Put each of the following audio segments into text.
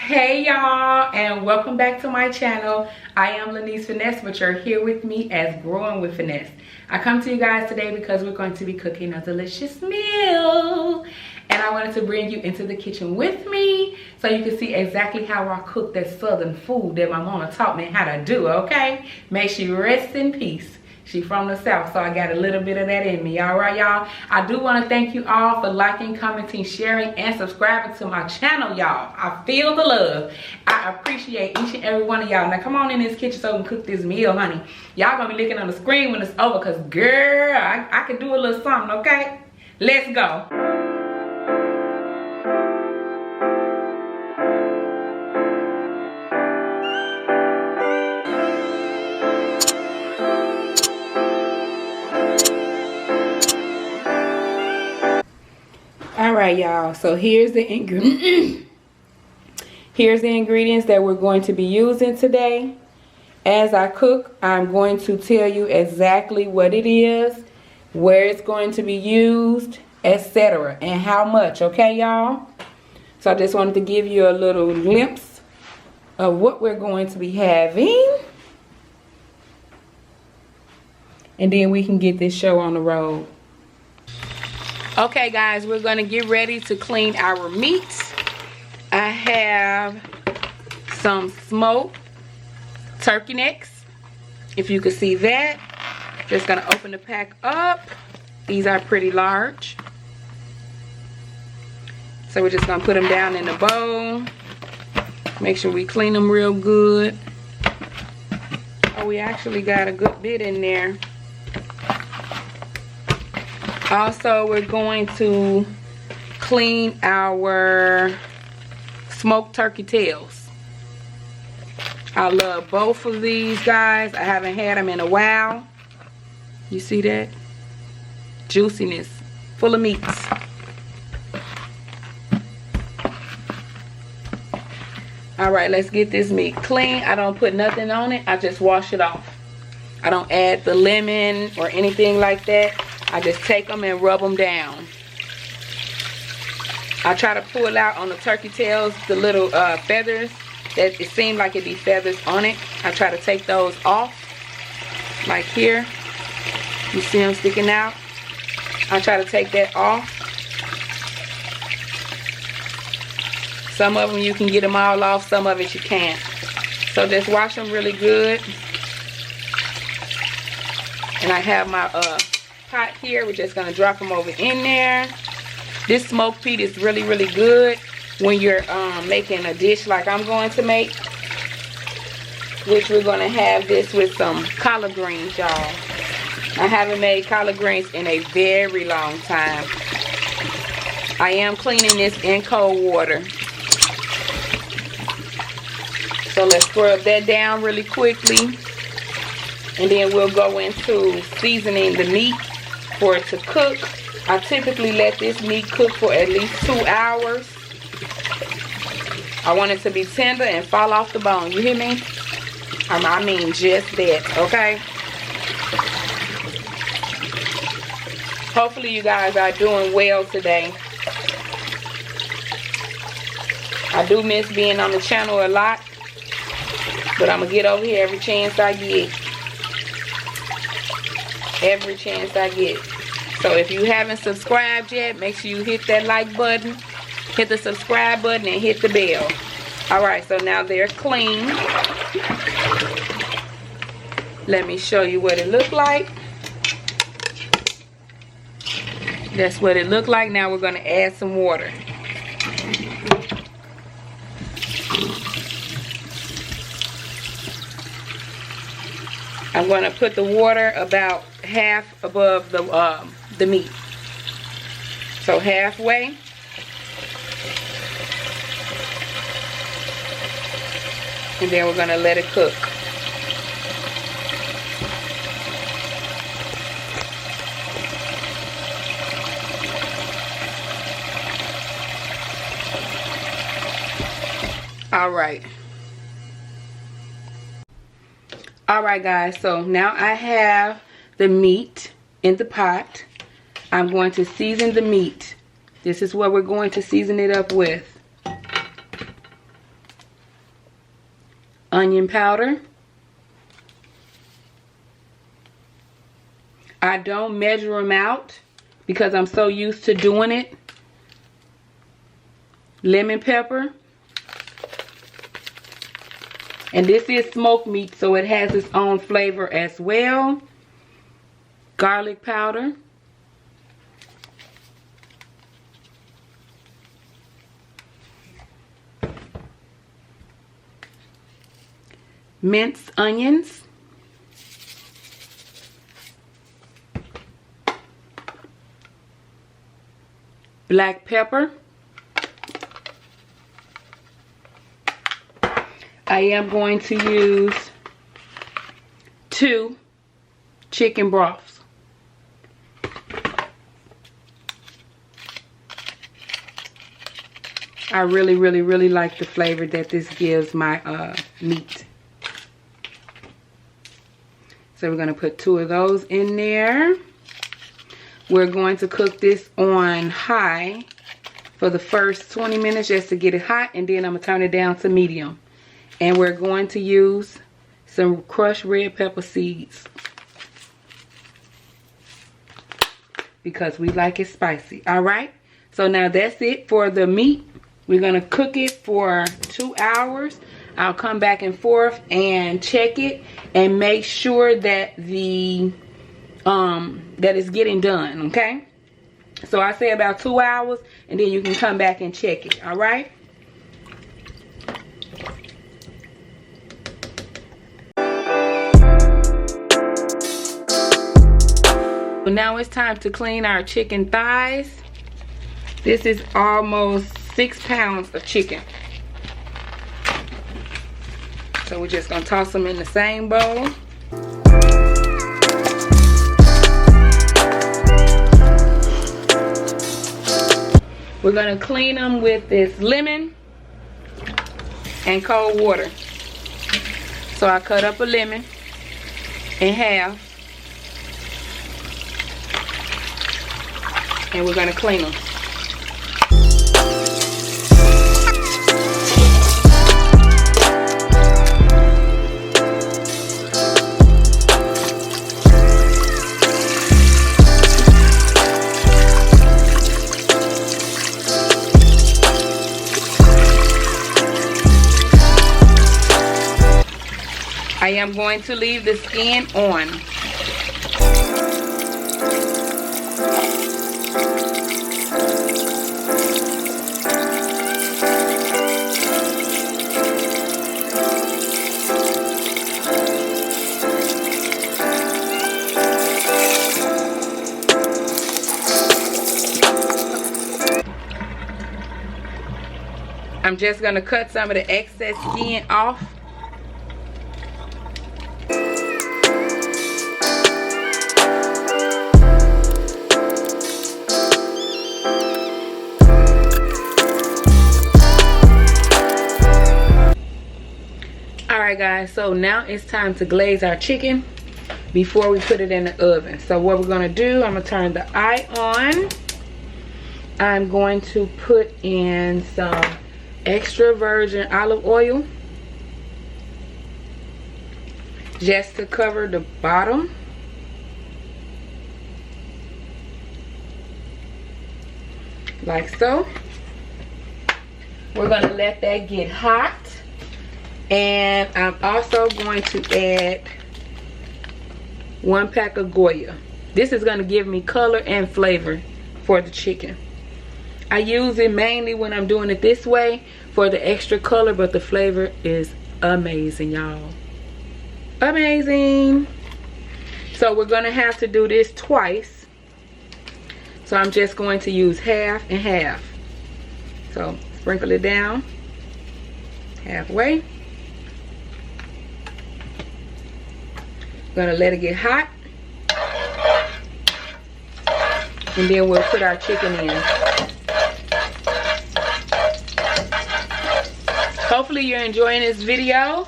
Hey y'all, and welcome back to my channel. I am Finesse, but you're here with me as Growing with Finesse. I come to you guys today because we're going to be cooking a delicious meal, and I wanted to bring you into the kitchen with me so you can see exactly how I cook that southern food that my mama taught me how to do. Okay, may she rest in peace. She from the south, so I got a little bit of that in me. All right, y'all. I do want to thank you all for liking, commenting, sharing, and subscribing to my channel, y'all. I feel the love. I appreciate each and every one of y'all. Now, come on in this kitchen so we can cook this meal, honey. Y'all gonna be looking on the screen when it's over, because, girl, I can do a little something, okay? Let's go. All right, y'all, so here's the ingredients that we're going to be using today. As I cook, I'm going to tell you exactly what it is, where it's going to be used, etc., and how much. Okay, y'all? So I just wanted to give you a little glimpse of what we're going to be having, and then we can get this show on the road. Okay, guys, we're going to get ready to clean our meats. I have some smoked turkey necks, if you can see that. Just going to open the pack up. These are pretty large. So we're just going to put them down in the bowl. Make sure we clean them real good. Oh, we actually got a good bit in there. Also, we're going to clean our smoked turkey tails. I love both of these, guys. I haven't had them in a while. You see that? Juiciness, full of meats. All right, let's get this meat clean. I don't put nothing on it. I just wash it off. I don't add the lemon or anything like that. I just take them and rub them down. I try to pull out on the turkey tails the little feathers that it seemed like it'd be feathers on it. I try to take those off, like here. You see them sticking out? I try to take that off. Some of them you can get them all off, some of it you can't. So just wash them really good. And I have my pot here. We're just going to drop them over in there. This smoked meat is really, really good when you're making a dish like I'm going to make, which we're going to have this with some collard greens, y'all. I haven't made collard greens in a very long time. I am cleaning this in cold water. So let's scrub that down really quickly. And then we'll go into seasoning the meat for it to cook. I typically let this meat cook for at least 2 hours. I want it to be tender and fall off the bone. You hear me? I mean just that, okay? Hopefully you guys are doing well today. I do miss being on the channel a lot, but I'm going to get over here every chance I get. Every chance I get. So if you haven't subscribed yet, make sure you hit that like button, hit the subscribe button, and hit the bell. Alright, so now they're clean. Let me show you what it looked like. That's what it looked like. Now we're going to add some water. I'm going to put the water about half above the meat. So halfway. And then we're going to let it cook. All right. Alright guys, so now I have the meat in the pot. I'm going to season the meat. This is what we're going to season it up with. onion powder. I don't measure them out because I'm so used to doing it. Lemon pepper. And this is smoked meat, so it has its own flavor as well. Garlic powder. Minced onions. Black pepper. I am going to use 2 chicken broths. I really like the flavor that this gives my meat. So we're going to put 2 of those in there. We're going to cook this on high for the first 20 minutes just to get it hot, and then I'm going to turn it down to medium. And we're going to use some crushed red pepper seeds because we like it spicy. Alright, so now that's it for the meat. We're going to cook it for 2 hours. I'll come back and forth and check it and make sure that the that it's getting done. Okay, so I say about 2 hours, and then you can come back and check it. All right. So now it's time to clean our chicken thighs. This is almost 6 pounds of chicken. So we're just gonna toss them in the same bowl. We're gonna clean them with this lemon and cold water. So I cut up a lemon in half, and we're gonna clean them. I am going to leave the skin on. I'm just going to cut some of the excess skin off. Alright guys, so now it's time to glaze our chicken before we put it in the oven. So what we're going to do, I'm going to turn the eye on. I'm going to put in some extra virgin olive oil just to cover the bottom. Like so. We're going to let that get hot. And I'm also going to add 1 pack of Goya. This is going to give me color and flavor for the chicken. I use it mainly when I'm doing it this way for the extra color, but the flavor is amazing, y'all. Amazing. So we're going to have to do this twice. So I'm just going to use half and half. So sprinkle it down halfway. Gonna let it get hot, and then we'll put our chicken in. Hopefully you're enjoying this video.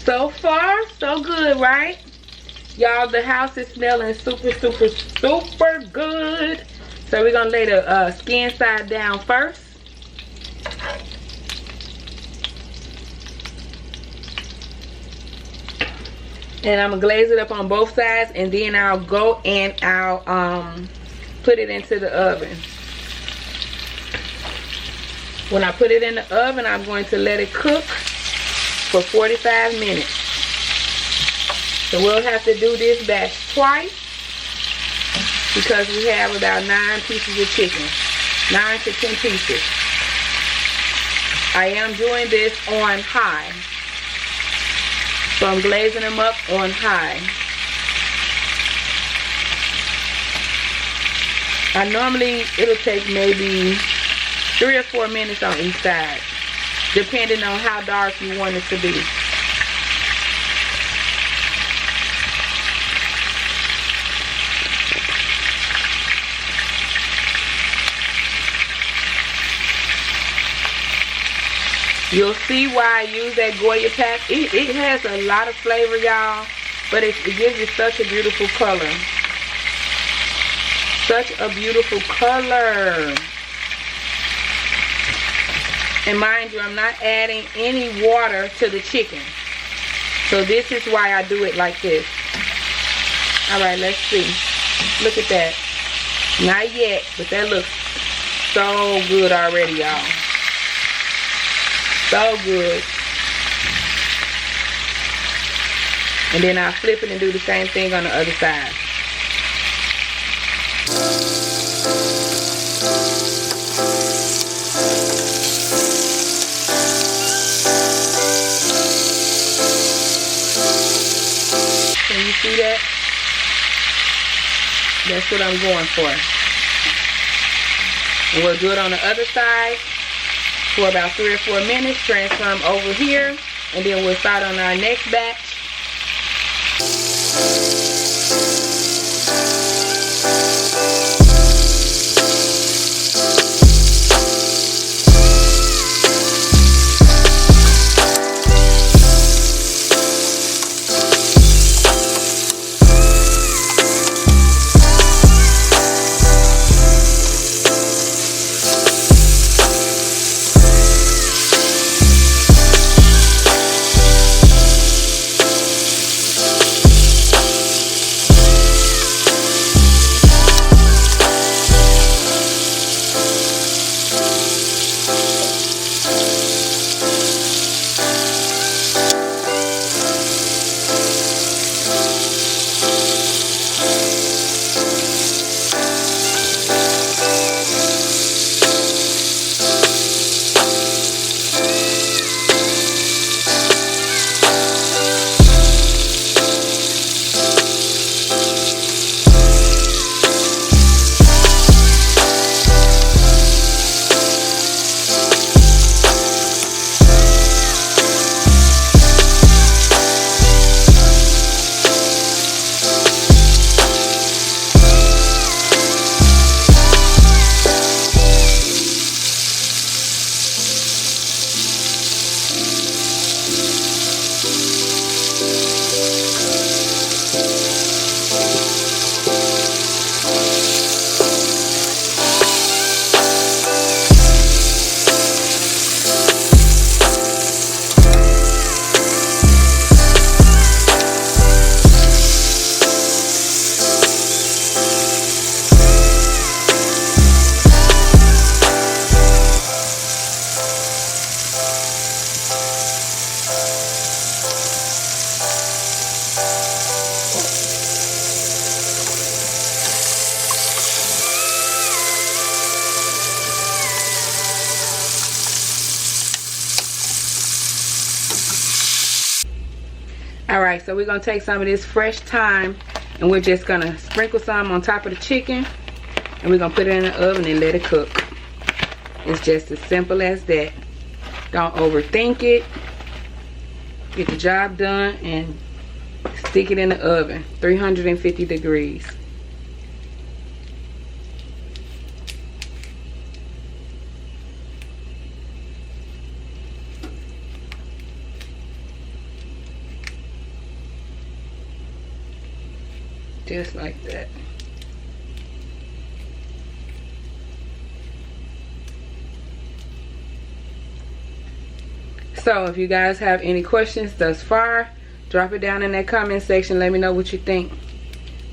So far, so good, right? Y'all, the house is smelling super good. So we're gonna lay the skin side down first. And I'm gonna glaze it up on both sides, and then I'll go and I'll put it into the oven. When I put it in the oven, I'm going to let it cook for 45 minutes. So we'll have to do this batch twice because we have about 9 pieces of chicken. 9 to 10 pieces. I am doing this on high. So I'm glazing them up on high. It'll take maybe 3 or 4 minutes on each side, depending on how dark you want it to be. You'll see why I use that Goya pack. It has a lot of flavor, y'all, but it gives you such a beautiful color. Such a beautiful color. And mind you, I'm not adding any water to the chicken. So this is why I do it like this. Alright, let's see. Look at that. Not yet, but that looks so good already, y'all. So good. And then I'll flip it and do the same thing on the other side. Can you see that? That's what I'm going for. And we'll do it on the other side for about 3 or 4 minutes, transfer them over here, and then we'll start on our next batch. Alright, so we're going to take some of this fresh thyme and we're just going to sprinkle some on top of the chicken, and we're going to put it in the oven and let it cook. It's just as simple as that. Don't overthink it. Get the job done and stick it in the oven, 350 degrees. Just like that. So if you guys have any questions thus far, Drop it down in that comment section. Let me know what you think.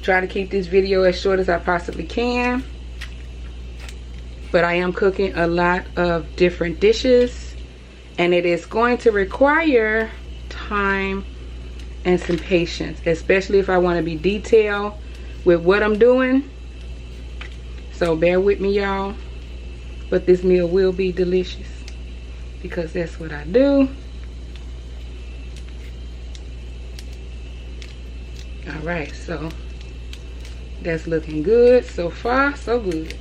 Try to keep this video as short as I possibly can. But I am cooking a lot of different dishes, and it is going to require time and some patience, especially if I want to be detailed with what I'm doing. So bear with me, y'all. But this meal will be delicious because that's what I do. All right, so that's looking good so far. So good.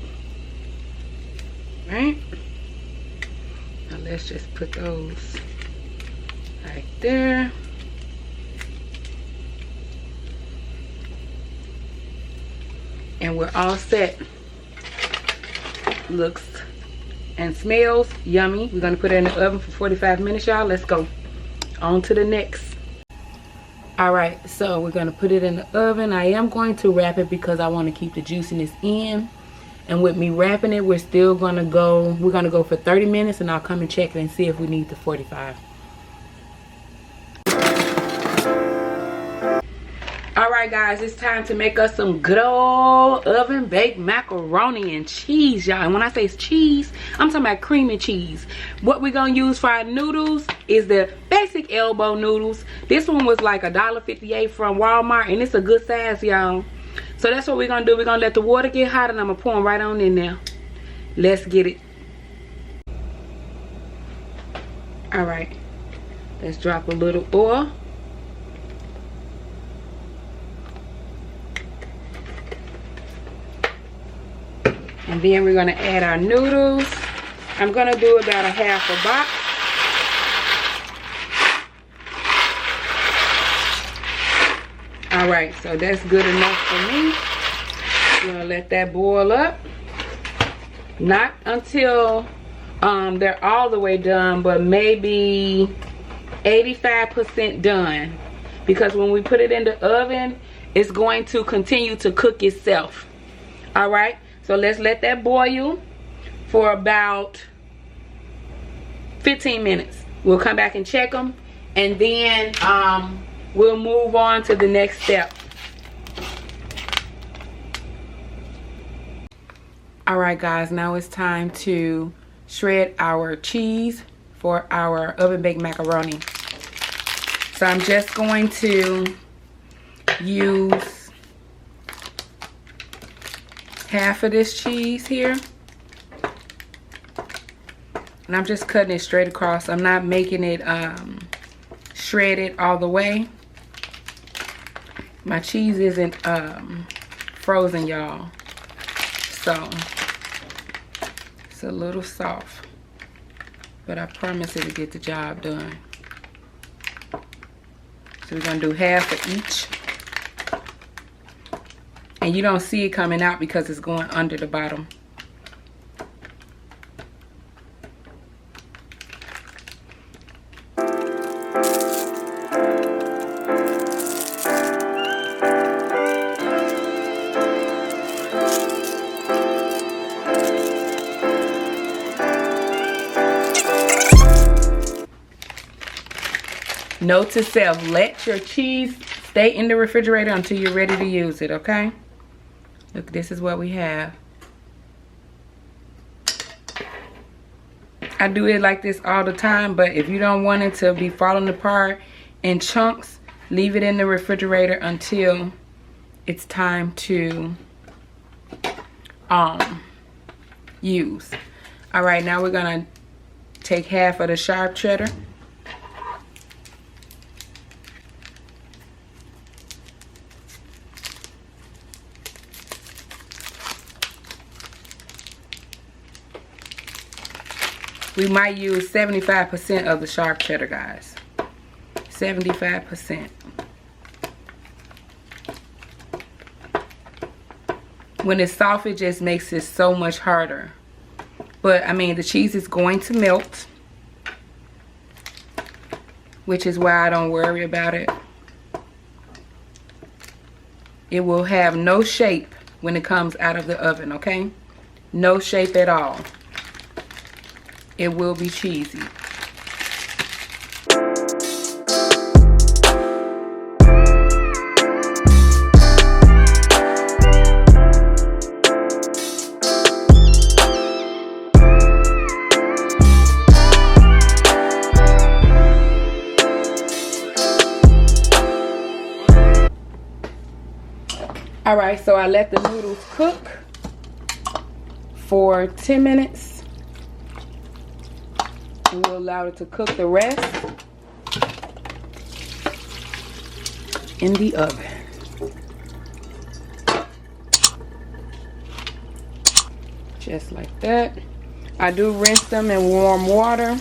Right, now let's just put those right there. And we're all set. Looks and smells yummy. We're gonna put it in the oven for 45 minutes, y'all. Let's go on to the next. All right, so we're gonna put it in the oven. I am going to wrap it because I want to keep the juiciness in. And with me wrapping it, we're gonna go for 30 minutes, and I'll come and check it and see if we need the 45. All right, guys, it's time to make us some good old oven baked macaroni and cheese, y'all. And when I say it's cheese, I'm talking about cream and cheese. What we're gonna use for our noodles is the basic elbow noodles. This one was like $1.58 from Walmart, and it's a good size, y'all. So that's what we're gonna do. We're gonna let the water get hot, and I'm gonna pour them right on in there. Let's get it. All right, let's drop a little oil. And then we're gonna add our noodles. I'm gonna do about a half a box. All right, so that's good enough for me. I'm gonna let that boil up. Not until they're all the way done, but maybe 85% done. Because when we put it in the oven, it's going to continue to cook itself. All right, so let's let that boil for about 15 minutes. We'll come back and check them, and then we'll move on to the next step. All right, guys, now it's time to shred our cheese for our oven baked macaroni. So I'm just going to use half of this cheese here, and I'm just cutting it straight across. I'm not making it shredded all the way. My cheese isn't frozen, y'all, so it's a little soft, but I promise it'll get the job done. So we're gonna do half of each, and you don't see it coming out because it's going under the bottom. Note to self, let your cheese stay in the refrigerator until you're ready to use it, okay? Look, this is what we have. I do it like this all the time, but if you don't want it to be falling apart in chunks, leave it in the refrigerator until it's time to use. All right, now we're gonna take half of the sharp cheddar. We might use 75% of the sharp cheddar, guys. 75%. When it's soft, it just makes it so much harder. But, I mean, the cheese is going to melt, which is why I don't worry about it. It will have no shape when it comes out of the oven, okay? No shape at all. It will be cheesy. All right, so I let the noodles cook for 10 minutes. And we'll allow it to cook the rest in the oven. Just like that. I do rinse them in warm water.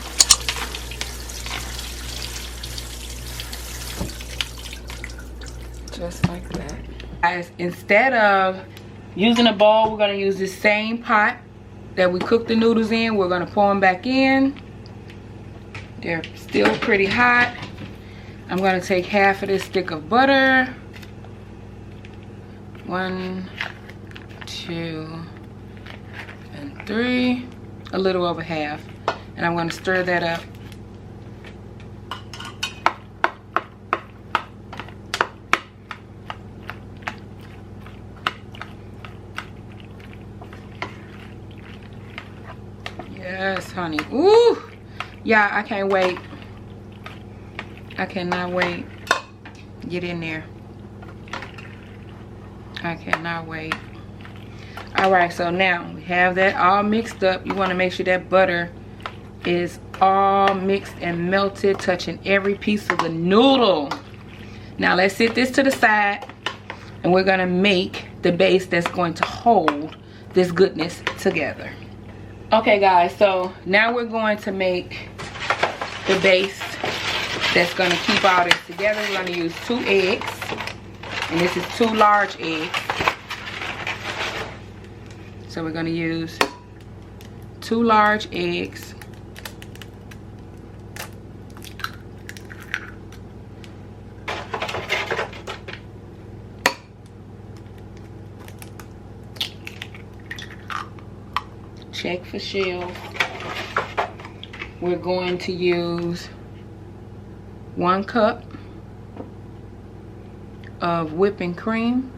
Just like that. Guys, instead of using a bowl, we're gonna use this same pot that we cooked the noodles in. We're gonna pour them back in. They're still pretty hot. I'm gonna take half of this stick of butter. 1, 2, and 3. A little over half. And I'm gonna stir that up. Yes, honey. Ooh! Yeah, I can't wait. I cannot wait. Get in there. I cannot wait. Alright, so now we have that all mixed up. You want to make sure that butter is all mixed and melted, touching every piece of the noodle. Now let's set this to the side, and we're going to make the base that's going to hold this goodness together. Okay guys, so now we're going to make the base that's going to keep all this together. We're going to use 2 eggs, and this is 2 large eggs. So we're going to use 2 large eggs. Check for shells. We're going to use 1 cup of whipping cream,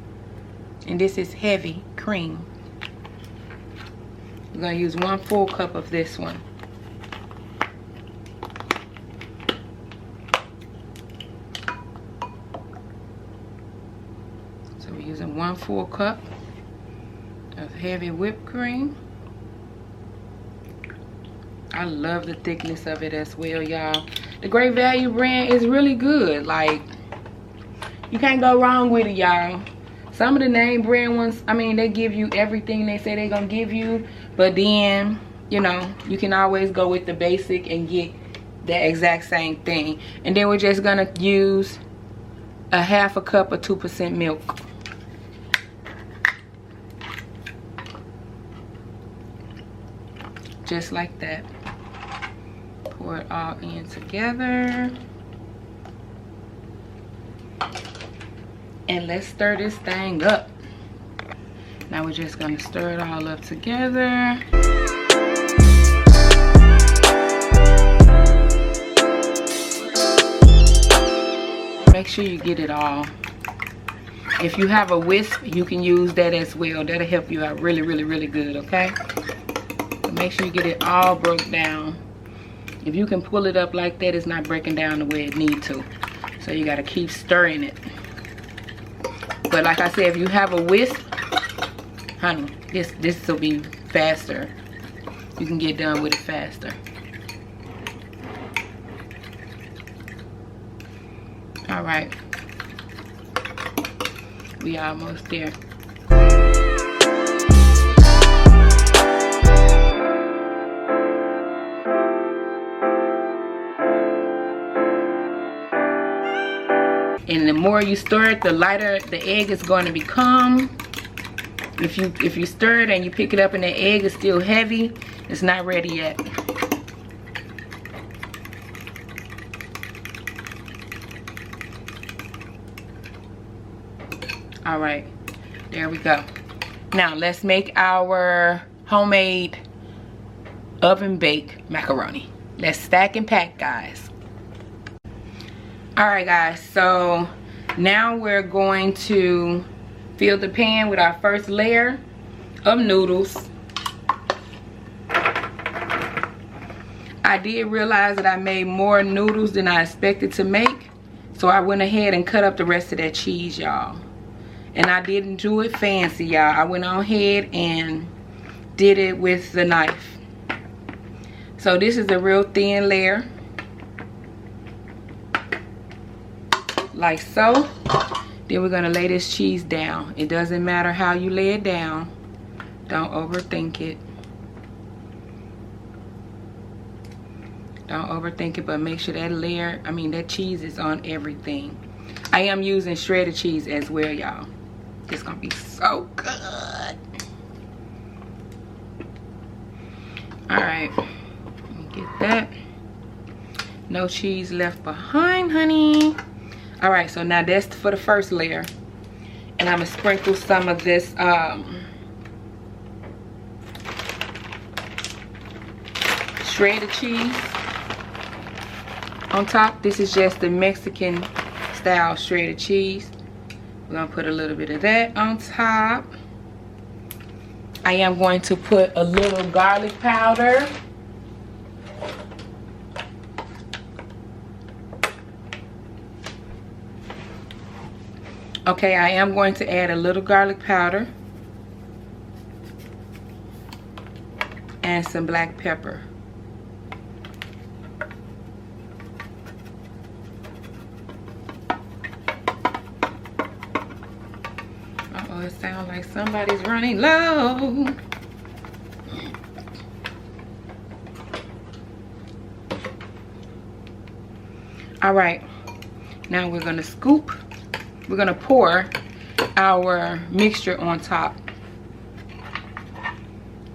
and this is heavy cream. We're going to use 1 full cup of this one. So we're using 1 full cup of heavy whipped cream. I love the thickness of it as well, y'all. The Great Value brand is really good. Like, you can't go wrong with it, y'all. Some of the name brand ones, I mean, they give you everything they say they're gonna give you, but then, you know, you can always go with the basic and get the exact same thing. And then we're just gonna use a 1/2 cup of 2% milk. Just like that. Pour it all in together. And let's stir this thing up. Now we're just gonna stir it all up together. Make sure you get it all. If you have a whisk, you can use that as well. That'll help you out really, really, really good, okay? But make sure you get it all broke down. If you can pull it up like that, it's not breaking down the way it needs to. So you gotta keep stirring it. But like I said, if you have a whisk, honey, this will be faster. You can get done with it faster. All right, we almost there. And the more you stir it, the lighter the egg is going to become. If you stir it and you pick it up and the egg is still heavy, it's not ready yet. All right, there we go. Now let's make our homemade oven baked macaroni. Let's stack and pack, guys. All right, guys, so now we're going to fill the pan with our first layer of noodles. I did realize that I made more noodles than I expected to make, so I went ahead and cut up the rest of that cheese, y'all. And I didn't do it fancy, y'all. I went on ahead and did it with the knife. So this is a real thin layer. Like so. Then we're gonna lay this cheese down. It doesn't matter how you lay it down. Don't overthink it. Don't overthink it, but make sure that layer, that cheese is on everything. I am using shredded cheese as well, y'all. It's gonna be so good. All right, let me get that. No cheese left behind, honey. All right, so now that's for the first layer. And I'm gonna sprinkle some of this shredded cheese on top. This is just the Mexican style shredded cheese. We're gonna put a little bit of that on top. I am going to put a little garlic powder. Okay, I am going to add a little garlic powder and some black pepper. Uh-oh, it sounds like somebody's running low. All right, now we're gonna scoop. We're gonna pour our mixture on top.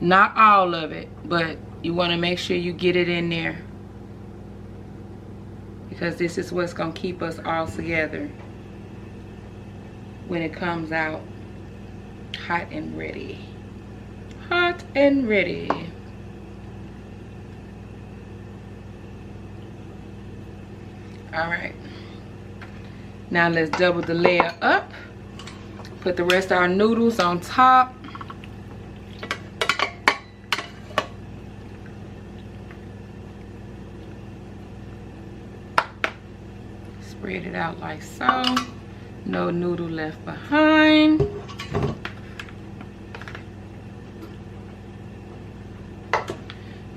Not all of it, but you wanna make sure you get it in there, because this is what's gonna keep us all together when it comes out hot and ready. Hot and ready. All right. Now let's double the layer up. Put the rest of our noodles on top. Spread it out like so. No noodle left behind.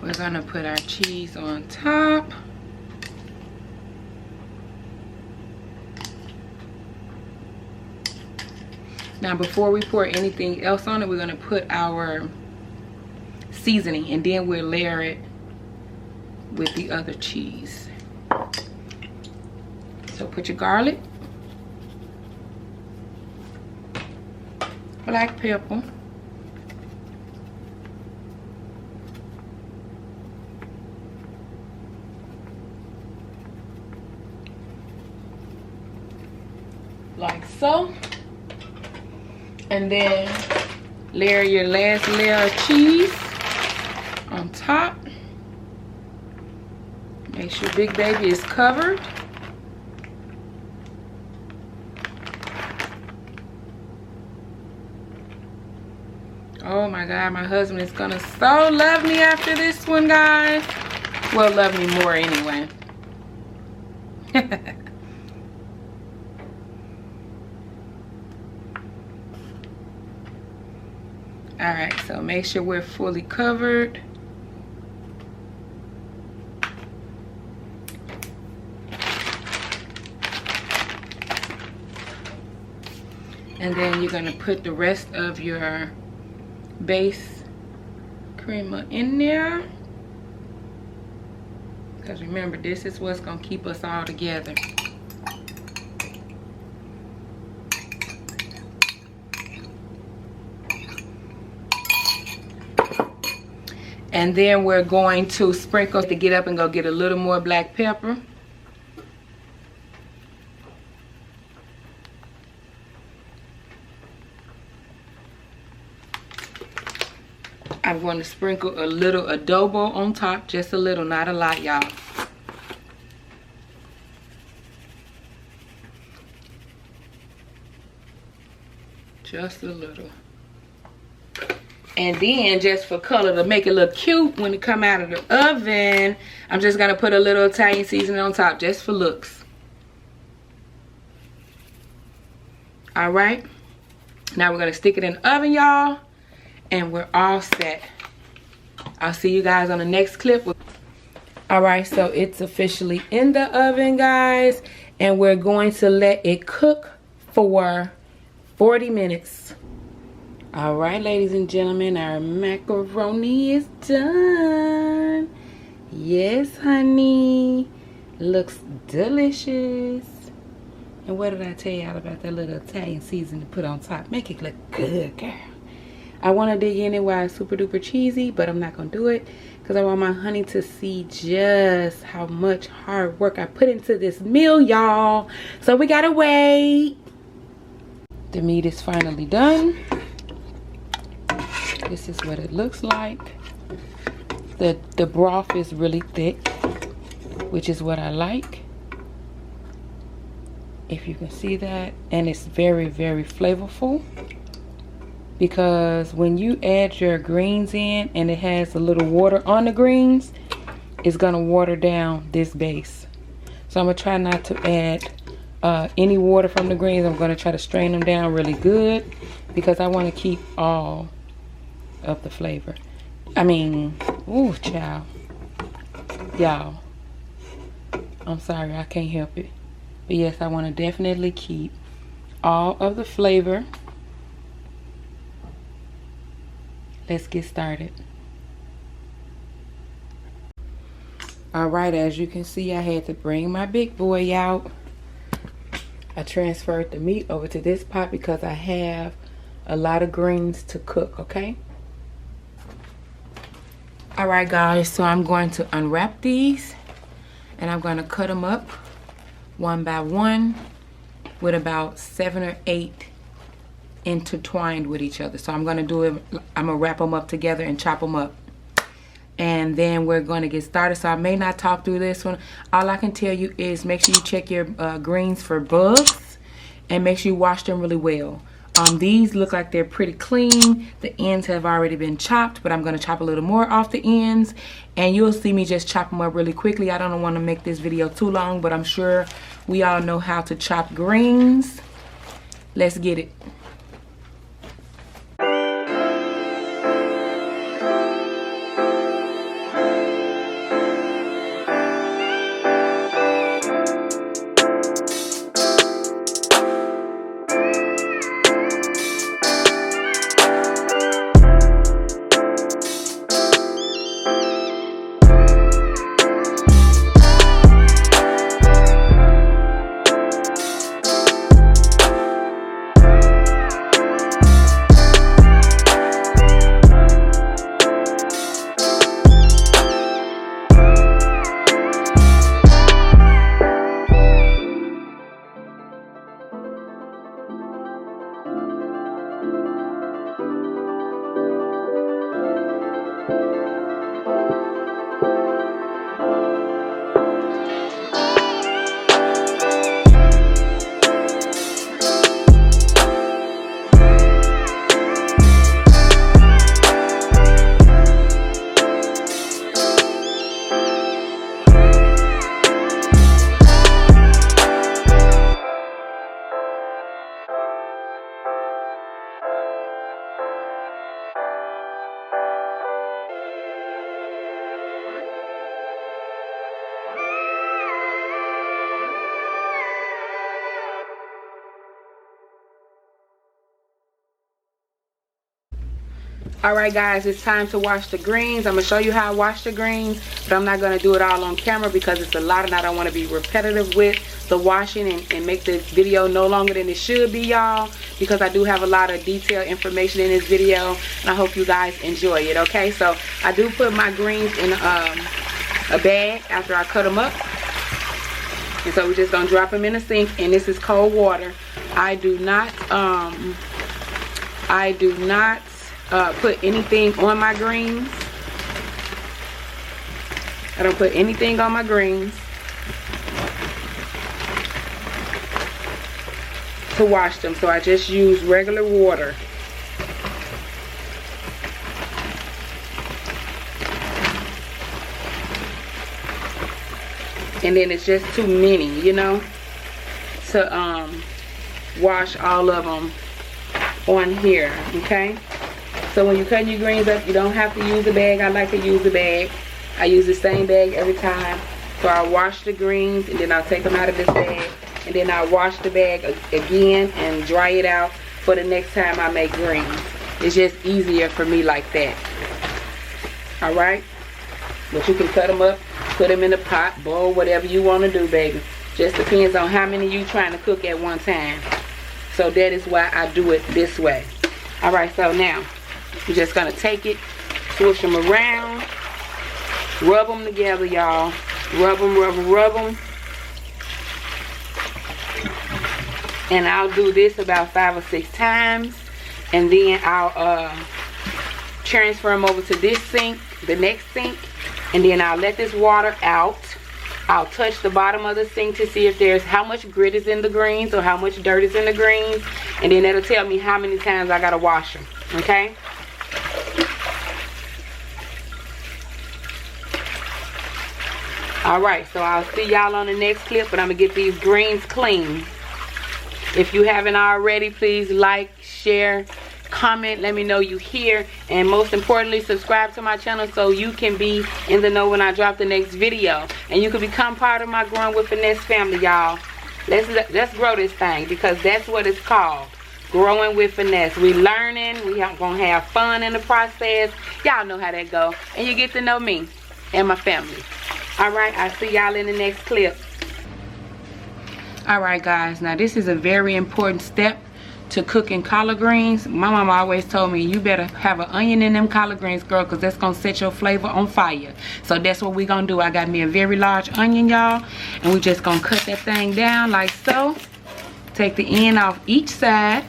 We're gonna put our cheese on top. Now before we pour anything else on it, we're gonna put our seasoning, and then we'll layer it with the other cheese. So put your garlic, black pepper, like so. And then layer your last layer of cheese on top. Make sure Big Baby is covered. Oh my God, my husband is gonna so love me after this one, guys. Well, love me more anyway. All right, so make sure we're fully covered. And then you're gonna put the rest of your base creamer in there. Because remember, this is what's gonna keep us all together. And then we're going to sprinkle to get up and go get a little more black pepper. I'm going to sprinkle a little adobo on top, just a little, not a lot, y'all. Just a little. And then just for color, to make it look cute when it come out of the oven, I'm just gonna put a little Italian seasoning on top just for looks. All right. Now we're gonna stick it in the oven, y'all, and we're all set. I'll see you guys on the next clip. All right, so it's officially in the oven, guys, and we're going to let it cook for 40 minutes. All right, ladies and gentlemen, our macaroni is done. Yes, honey, looks delicious. And what did I tell y'all about that little Italian seasoning to put on top? Make it look good, girl. I want to dig in it while it's super duper cheesy, but I'm not going to do it because I want my honey to see just how much hard work I put into this meal, y'all. So we got to wait. The meat is finally done. This is what it looks like. The broth is really thick, which is what I like. If you can see that. And it's very, very flavorful. Because when you add your greens in and it has a little water on the greens, it's going to water down this base. So I'm going to try not to add any water from the greens. I'm going to try to strain them down really good because I want to keep all of the flavor. I mean, ooh, child. Y'all, I'm sorry, I can't help it. But yes, I want to definitely keep all of the flavor. Let's get started. All right, as you can see, I had to bring my big boy out. I transferred the meat over to this pot because I have a lot of greens to cook, okay? All right, guys, so I'm going to unwrap these and I'm going to cut them up one by one with about 7 or 8 intertwined with each other. So I'm going to do it, I'm going to wrap them up together and chop them up. And then we're going to get started. So I may not talk through this one. All I can tell you is make sure you check your greens for bugs and make sure you wash them really well. These look like they're pretty clean. The ends have already been chopped, but I'm going to chop a little more off the ends. And you'll see me just chop them up really quickly. I don't want to make this video too long, but I'm sure we all know how to chop greens. Let's get it. All right, guys, it's time to wash the greens. I'm gonna show you how I wash the greens, but I'm not gonna do it all on camera because it's a lot and I don't want to be repetitive with the washing and make this video no longer than it should be, y'all, because I do have a lot of detailed information in this video and I hope you guys enjoy it. Okay, so I do put my greens in a bag after I cut them up, and so we're just gonna drop them in the sink, and this is cold water. I do not put anything on my greens. I don't put anything on my greens to wash them, so I just use regular water. And then it's just too many, you know, to wash all of them on here, okay? So when you cut your greens up, you don't have to use a bag. I like to use a bag. I use the same bag every time. So I'll wash the greens and then I'll take them out of this bag. And then I'll wash the bag again and dry it out for the next time I make greens. It's just easier for me like that. Alright? But you can cut them up, put them in a pot, bowl, whatever you want to do, baby. Just depends on how many you trying to cook at one time. So that is why I do it this way. Alright, so now you're just going to take it, switch them around, rub them together, y'all. Rub them, rub them, rub them. And I'll do this about 5 or 6 times. And then I'll transfer them over to this sink, the next sink. And then I'll let this water out. I'll touch the bottom of the sink to see if there's how much grit is in the greens or how much dirt is in the greens. And then that'll tell me how many times I gotta wash them. Okay? Alright, so I'll see y'all on the next clip, but I'm gonna get these greens clean. If you haven't already, please like, share, comment, let me know you here, and most importantly, subscribe to my channel so you can be in the know when I drop the next video, and you can become part of my Growing with Finesse family, y'all. Let's grow this thing, because that's what it's called, Growing with Finesse. We learning, we gonna have fun in the process. Y'all know how that go, and you get to know me and my family. Alright, I'll see y'all in the next clip. Alright guys, now this is a very important step to cooking collard greens. My mama always told me you better have an onion in them collard greens, girl, because that's going to set your flavor on fire. So that's what we're going to do. I got me a very large onion, y'all, and we're just going to cut that thing down like so. Take the end off each side.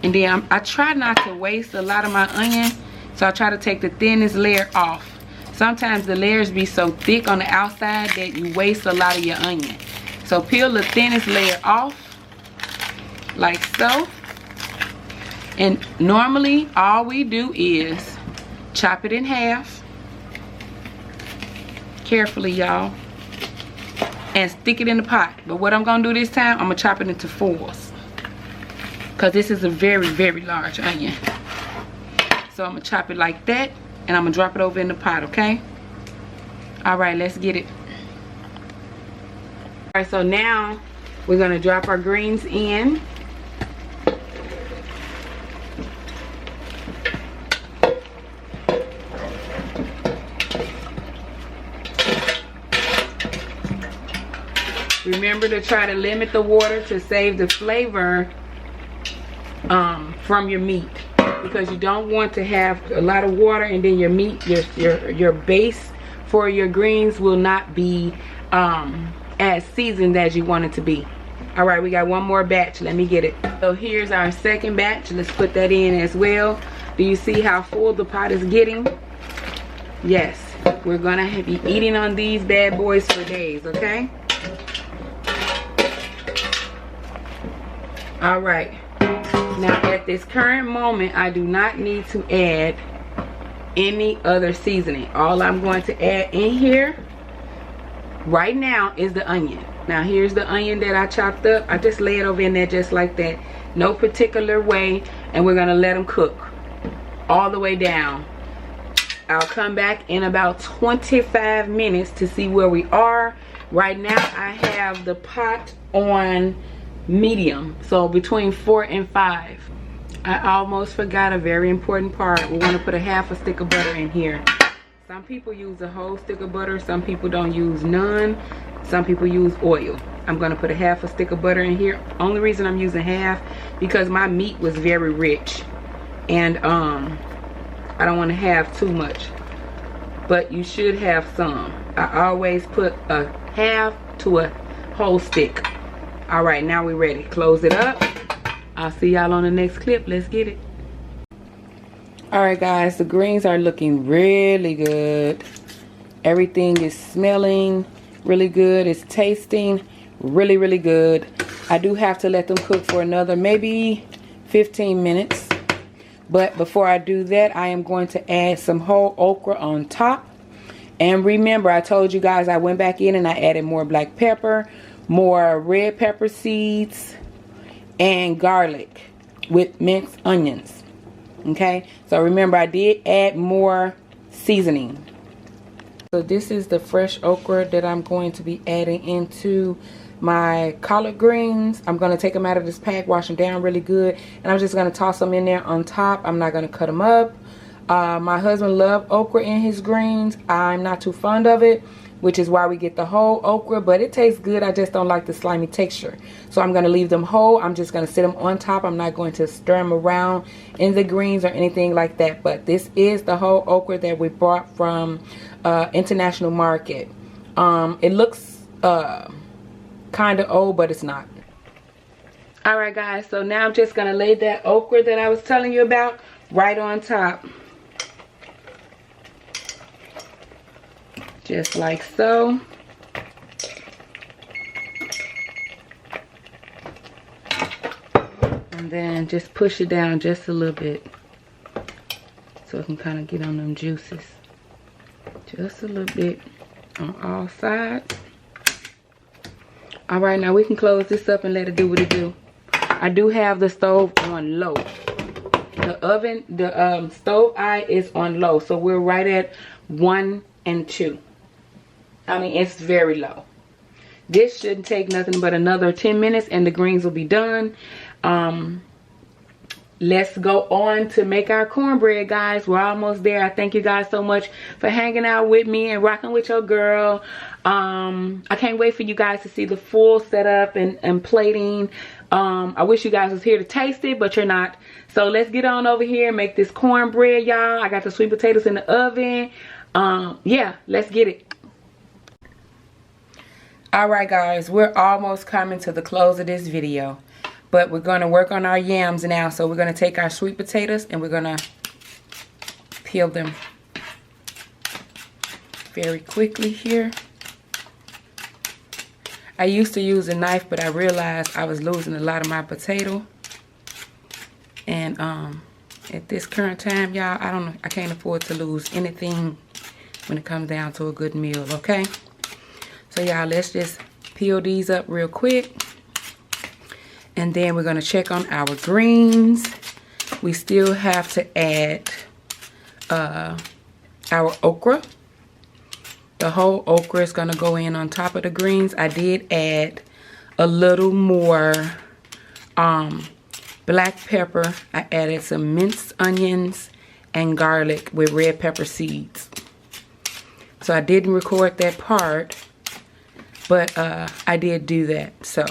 And then I try not to waste a lot of my onion, so I try to take the thinnest layer off. Sometimes the layers be so thick on the outside that you waste a lot of your onion. So peel the thinnest layer off, like so. And normally all we do is chop it in half. Carefully, y'all. And stick it in the pot. But what I'm going to do this time, I'm going to chop it into 4s. Because this is a very, very large onion. So I'm going to chop it like that. And I'm going to drop it over in the pot, okay? Alright, let's get it. Alright, so now we're going to drop our greens in. Remember to try to limit the water to save the flavor from your meat. Because you don't want to have a lot of water and then your meat, your base for your greens will not be as seasoned as you want it to be. Alright, we got one more batch. Let me get it. So here's our second batch. Let's put that in as well. Do you see how full the pot is getting? Yes. We're going to be eating on these bad boys for days, okay? Alright. Now at this current moment, I do not need to add any other seasoning. All I'm going to add in here right now is the onion. Now here's the onion that I chopped up. I just lay it over in there just like that. No particular way. And we're going to let them cook all the way down. I'll come back in about 25 minutes to see where we are. Right now I have the pot on medium, so between 4 and 5. I almost forgot a very important part. We're going to put a half a stick of butter in here. Some people use a whole stick of butter, some people don't use none, some people use oil. I'm going to put a half a stick of butter in here. Only reason I'm using half because my meat was very rich and I don't want to have too much, but you should have some. I always put a half to a whole stick. Alright, now we're ready. Close it up. I'll see y'all on the next clip. Let's get it. Alright guys, the greens are looking really good. Everything is smelling really good. It's tasting really, really good. I do have to let them cook for another maybe 15 minutes. But before I do that, I am going to add some whole okra on top. And remember, I told you guys I went back in and I added more black pepper, more red pepper seeds, and garlic with minced onions. Okay, so remember I did add more seasoning. So this is the fresh okra that I'm going to be adding into my collard greens. I'm going to take them out of this pack, wash them down really good, and I'm just going to toss them in there on top. I'm not going to cut them up. My husband loves okra in his greens. I'm not too fond of it, which is why we get the whole okra, but it tastes good. I just don't like the slimy texture. So I'm going to leave them whole. I'm just going to sit them on top. I'm not going to stir them around in the greens or anything like that. But this is the whole okra that we bought from International Market. It looks kind of old, but it's not. Alright guys, so now I'm just going to lay that okra that I was telling you about right on top. Just like so. And then just push it down just a little bit so it can kind of get on them juices. Just a little bit on all sides. Alright, now we can close this up and let it do what it do. I do have the stove on low. The oven, the stove eye is on low. So we're right at 1 and 2. I mean, it's very low. This shouldn't take nothing but another 10 minutes and the greens will be done. Let's go on to make our cornbread, guys. We're almost there. I thank you guys so much for hanging out with me and rocking with your girl. I can't wait for you guys to see the full setup and plating. I wish you guys was here to taste it, but you're not. So let's get on over here and make this cornbread, y'all. I got the sweet potatoes in the oven. Yeah, let's get it. Alright guys, we're almost coming to the close of this video. But we're going to work on our yams now. So we're going to take our sweet potatoes and we're going to peel them very quickly here. I used to use a knife, but I realized I was losing a lot of my potato. And at this current time, y'all, I can't afford to lose anything when it comes down to a good meal, okay? So y'all, let's just peel these up real quick. And then we're going to check on our greens. We still have to add our okra. The whole okra is going to go in on top of the greens. I did add a little more black pepper. I added some minced onions and garlic with red pepper seeds. So I didn't record that part, but I did do that. So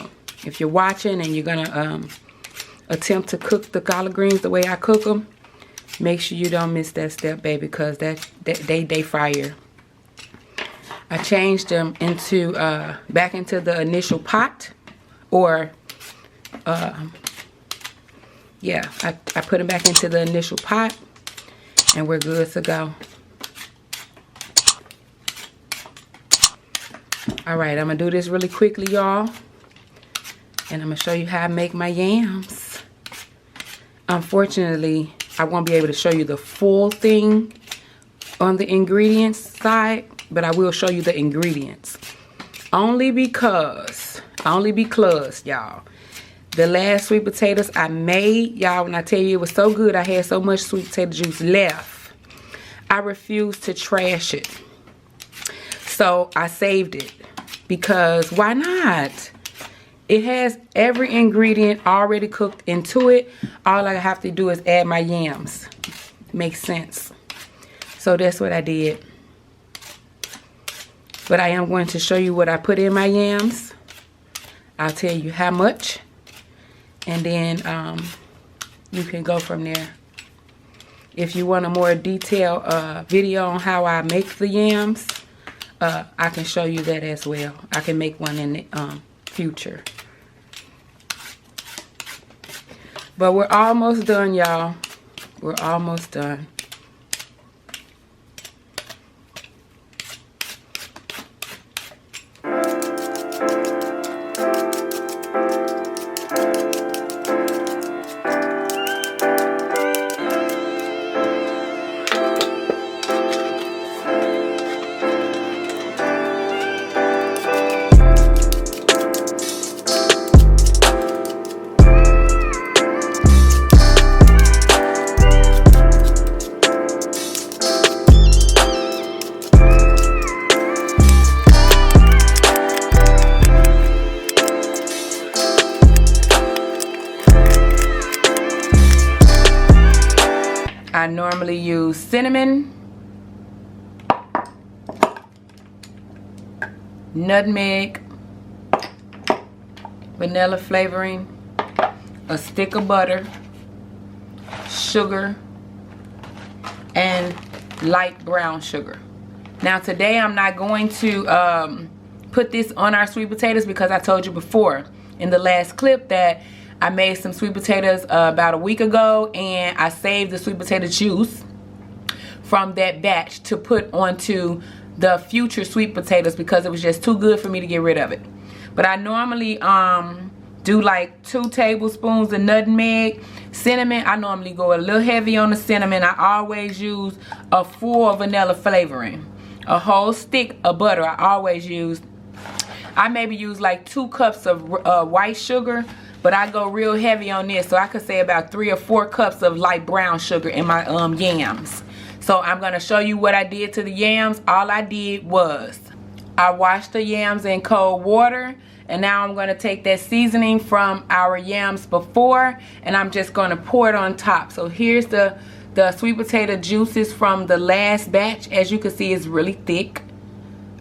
if you're watching and you're gonna attempt to cook the collard greens the way I cook them, make sure you don't miss that step, baby, because they fire. I changed them into back into the initial pot, or yeah, I put them back into the initial pot, and we're good to go. All right, I'm gonna do this really quickly, y'all. And I'm going to show you how I make my yams. Unfortunately, I won't be able to show you the full thing on the ingredients side, but I will show you the ingredients. Only because, y'all, the last sweet potatoes I made, y'all, when I tell you it was so good, I had so much sweet potato juice left. I refused to trash it. So I saved it because why not? It has every ingredient already cooked into it. All I have to do is add my yams. Makes sense. So that's what I did. But I am going to show you what I put in my yams. I'll tell you how much. And then you can go from there. If you want a more detailed video on how I make the yams, I can show you that as well. I can make one in the future. But we're almost done, y'all. We're almost done. normally use cinnamon, nutmeg, vanilla flavoring, a stick of butter, sugar, and light brown sugar. Now today I'm not going to put this on our sweet potatoes because I told you before in the last clip that I made some sweet potatoes about a week ago, and I saved the sweet potato juice from that batch to put onto the future sweet potatoes because it was just too good for me to get rid of it. But I normally do like 2 tablespoons of nutmeg. Cinnamon, I normally go a little heavy on the cinnamon. I always use a full vanilla flavoring. A whole stick of butter I always use. I maybe use like 2 cups of white sugar, but I go real heavy on this, so I could say about 3 or 4 cups of light brown sugar in my yams. So I'm gonna show you what I did to the yams. All I did was I washed the yams in cold water, and now I'm gonna take that seasoning from our yams before, and I'm just gonna pour it on top. So here's the sweet potato juices from the last batch. As you can see, it's really thick.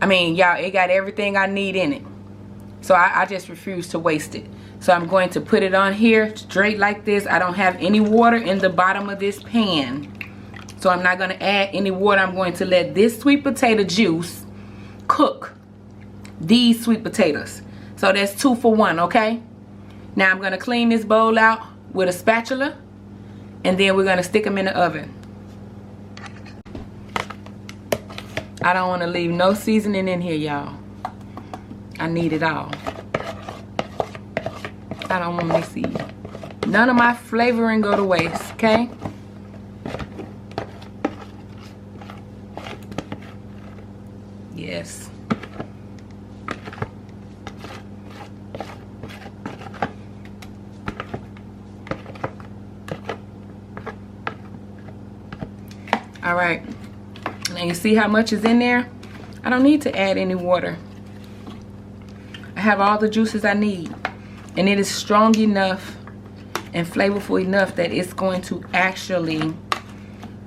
I mean, y'all, it got everything I need in it. So I just refuse to waste it. So I'm going to put it on here straight like this. I don't have any water in the bottom of this pan, so I'm not going to add any water. I'm going to let this sweet potato juice cook these sweet potatoes. So that's 2 for 1, okay? Now I'm going to clean this bowl out with a spatula, and then we're going to stick them in the oven. I don't want to leave no seasoning in here, y'all. I need it all. I don't want to see none of my flavoring go to waste, okay? Yes. All right. Now you see how much is in there? I don't need to add any water. I have all the juices I need. And it is strong enough and flavorful enough that it's going to actually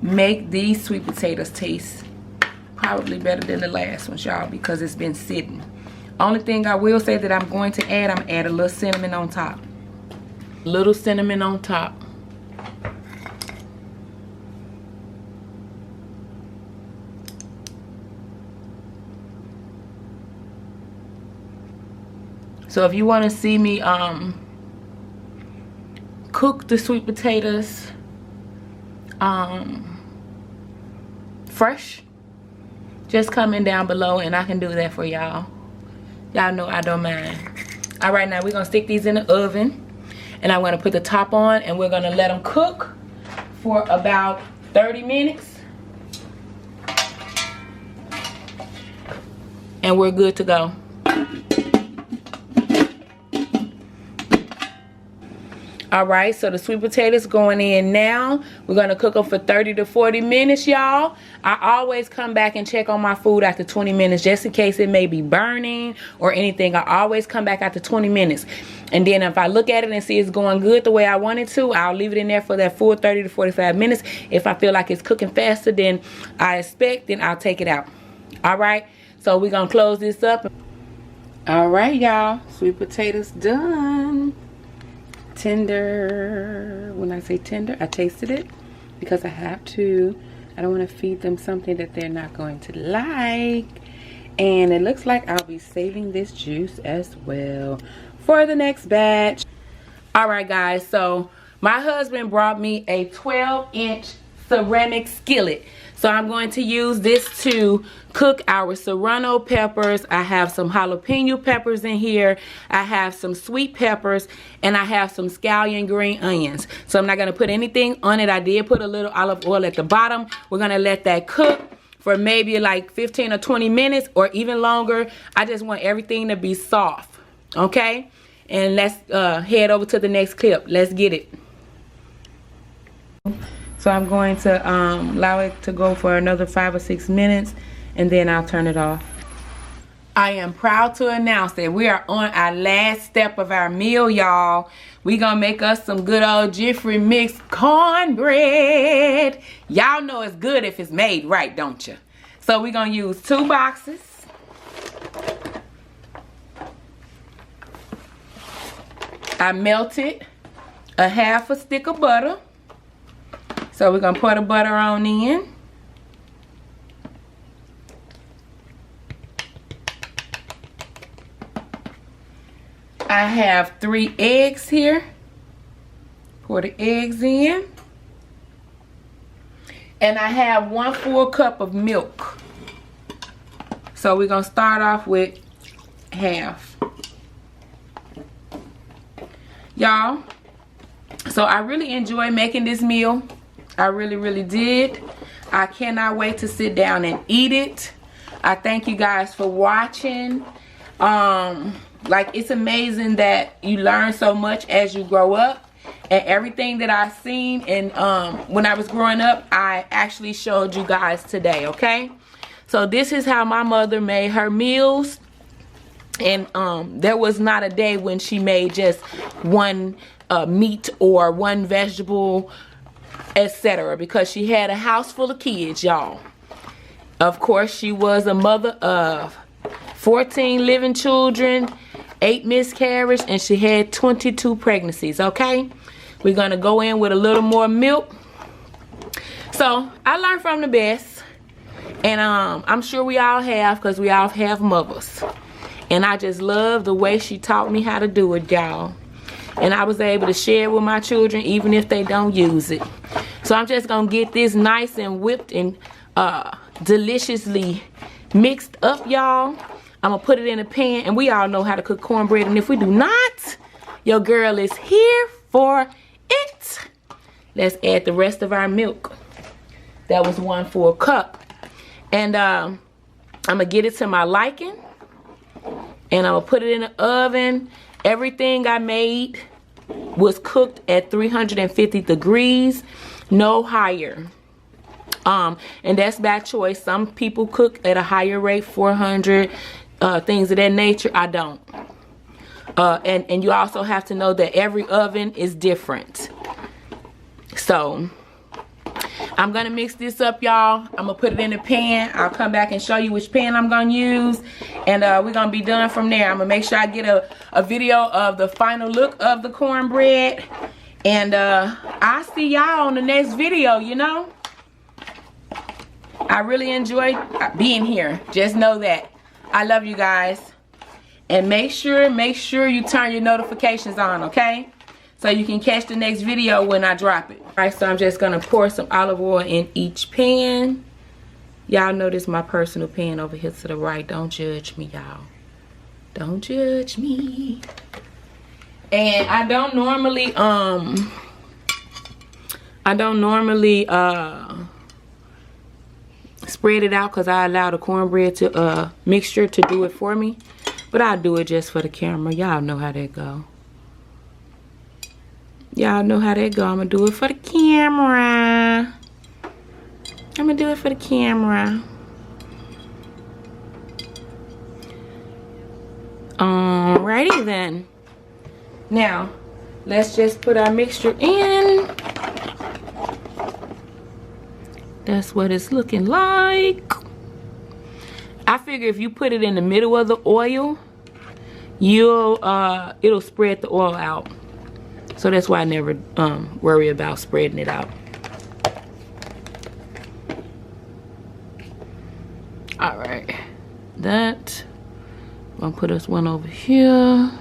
make these sweet potatoes taste probably better than the last ones, y'all, because it's been sitting. Only thing I will say that I'm going to add, I'm going to add a little cinnamon on top. Little cinnamon on top. So if you want to see me cook the sweet potatoes fresh, just comment down below and I can do that for y'all. Y'all know I don't mind. All right, now we're going to stick these in the oven, and I'm going to put the top on, and we're going to let them cook for about 30 minutes. And we're good to go. All right, so the sweet potatoes going in now. We're going to cook them for 30 to 40 minutes, y'all. I always come back and check on my food after 20 minutes just in case it may be burning or anything. I always come back after 20 minutes. And then if I look at it and see it's going good the way I want it to, I'll leave it in there for that full 30 to 45 minutes. If I feel like it's cooking faster than I expect, then I'll take it out. All right, so we're going to close this up. All right, y'all. Sweet potatoes done. Tender. When I say tender, I tasted it because I have to. I don't want to feed them something that they're not going to like. And it looks like I'll be saving this juice as well for the next batch. All right, guys, so my husband brought me a 12-inch ceramic skillet. So I'm going to use this to cook our serrano peppers. I have some jalapeno peppers in here. I have some sweet peppers, and I have some scallion green onions. So I'm not going to put anything on it. I did put a little olive oil at the bottom. We're going to let that cook for maybe like 15 or 20 minutes or even longer. I just want everything to be soft, okay? And let's head over to the next clip. Let's get it. So I'm going to allow it to go for another 5 or 6 minutes, and then I'll turn it off. I am proud to announce that we are on our last step of our meal, y'all. We gonna make us some good old Jiffy mixed cornbread. Y'all know it's good if it's made right, don't you? So we're gonna use 2 boxes. I melted a half a stick of butter. So we're gonna pour the butter on in. I have 3 eggs here. Pour the eggs in. And I have 1 full cup of milk. So we're gonna start off with half. Y'all, so I really enjoy making this meal. I really did. I cannot wait to sit down and eat it. I thank you guys for watching. Like, it's amazing that you learn so much as you grow up, and everything that I've seen and when I was growing up, I actually showed you guys today. Okay, so this is how my mother made her meals. And there was not a day when she made just one meat or one vegetable, etc. Because she had a house full of kids, y'all. Of course, she was a mother of 14 living children, 8 miscarriages, and she had 22 pregnancies, okay? We're going to go in with a little more milk. So, I learned from the best. And I'm sure we all have, because we all have mothers. And I just love the way she taught me how to do it, y'all. And I was able to share it with my children, even if they don't use it. So I'm just going to get this nice and whipped and deliciously mixed up, y'all. I'm going to put it in a pan. And we all know how to cook cornbread. And if we do not, your girl is here for it. Let's add the rest of our milk. That was 1 full cup. And I'm going to get it to my liking. And I'm going to put it in the oven. Everything I made was cooked at 350 degrees, no higher. And that's by choice. Some people cook at a higher rate, 400, things of that nature. I don't. And you also have to know that every oven is different. So I'm going to mix this up, y'all. I'm going to put it in the pan. I'll come back and show you which pan I'm going to use. And we're going to be done from there. I'm going to make sure I get a video of the final look of the cornbread. And I'll see y'all on the next video, you know. I really enjoy being here. Just know that. I love you guys. And make sure you turn your notifications on, okay? So you can catch the next video when I drop it. Alright, so I'm just going to pour some olive oil in each pan. Y'all know this is my personal pan over here to the right. Don't judge me, y'all. Don't judge me. And I don't normally spread it out because I allow the cornbread to mixture to do it for me. But I'll do it just for the camera. Y'all know how that go. Y'all know how that go. I'm going to do it for the camera. I'm going to do it for the camera. Alrighty then. Now, let's just put our mixture in. That's what it's looking like. I figure if you put it in the middle of the oil, it'll spread the oil out. So that's why I never worry about spreading it out. Alright. That. I'm going to put us one over here.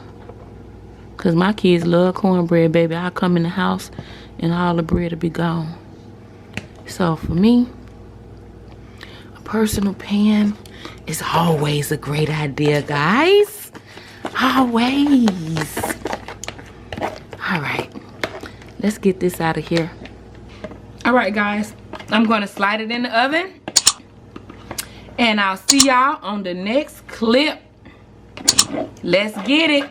Because my kids love cornbread, baby. I come in the house and all the bread will be gone. So for me, a personal pan is always a great idea, guys. Always. Alright, let's get this out of here. Alright, guys, I'm going to slide it in the oven. And I'll see y'all on the next clip. Let's get it.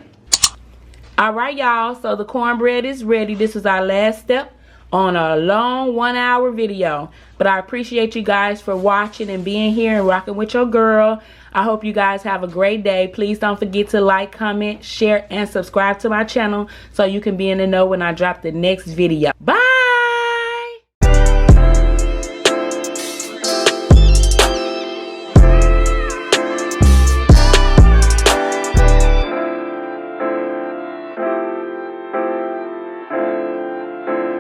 Alright, y'all, so the cornbread is ready. This is our last step on a long 1-hour video. But I appreciate you guys for watching and being here and rocking with your girl. I hope you guys have a great day. Please don't forget to like, comment, share, and subscribe to my channel so you can be in the know when I drop the next video. Bye!